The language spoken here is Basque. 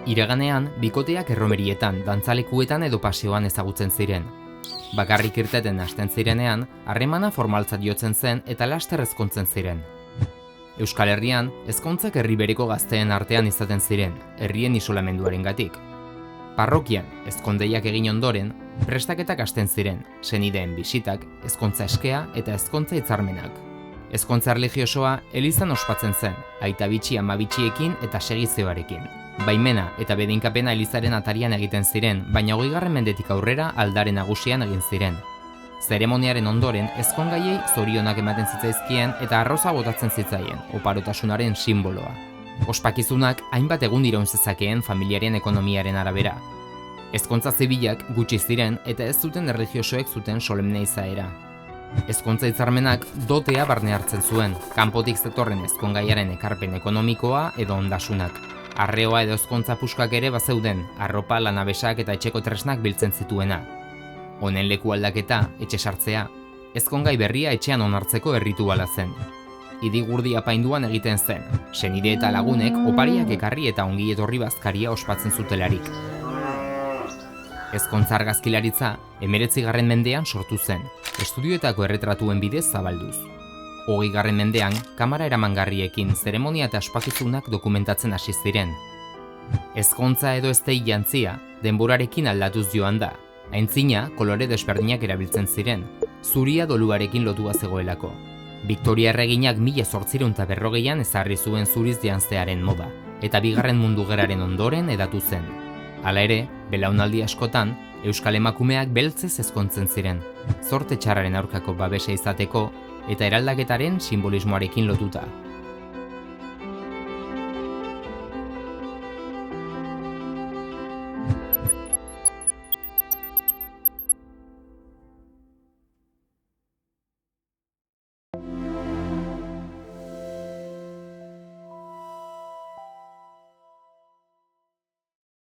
Iraganean, bikoteak erromerietan, dantzalekuetan edo paseoan ezagutzen ziren. Bakarrik irteten hasten zirenean, harremana formaltzat jotzen zen eta laster ezkontzen ziren. Euskal Herrian, ezkontzak herri bereko gazteen artean izaten ziren, herrien isolamenduarengatik. Parrokian, ezkondeiak egin ondoren, prestaketak hasten ziren, senideen bisitak, ezkontza eskea eta ezkontza hitzarmenak. Ezkontza erlijiosoa elizan ospatzen zen, aita bitxi ama bitxiekin eta segizioarekin. Baimena eta bedeinkapena elizaren atarian egiten ziren, baina 20. mendetik aurrera aldare nagusian egin ziren. Zeremoniaren ondoren, ezkongaiei zorionak ematen zitzaizkien eta arroza botatzen zitzaien, oparotasunaren sinboloa. Ospakizunak hainbat egun iraun zezakeen familiaren ekonomiaren arabera. Ezkontza zibilak gutxi ziren eta ez zuten erlijiosoek zuten solemne izaera. Ezkontza hitzarmenak dotea barne hartzen zuen, kanpotik zetorren ezkongaiaren ekarpen ekonomikoa edo ondasunak. Arreoa edo ezkontza puskak ere bazeuden, arropa, lanabesak eta etxeko tresnak biltzen zituena. Honen leku aldaketa, etxe sartzea, ezkongai berria etxean onartzeko errituala zen. Idigurdi apainduan egiten zen, senide eta lagunek opariak ekarri eta ongi etorri bazkaria ospatzen zutelarik. Ezkontza argazkilaritza 19. mendean sortu zen, estudioetako erretratuen bidez zabalduz. 20. mendean, kamara eramangarriekin zeremonia eta ospakizunak dokumentatzen hasi ziren. Ezkontza edo eztei jantzia, denborarekin aldatuz joan da. Aintzina, kolore desberdinak erabiltzen ziren, zuria doluarekin lotua zegoelako. Victoria erreginak 1840an ezarri zuen zuriz janztearen moda, eta Bigarren Mundu Gerraren ondoren hedatu zen. Hala ere, belaunaldi askotan, euskal emakumeak beltzez ezkontzen ziren, zorte txarraren aurkako babesa izateko eta eraldaketaren sinbolismoarekin lotuta.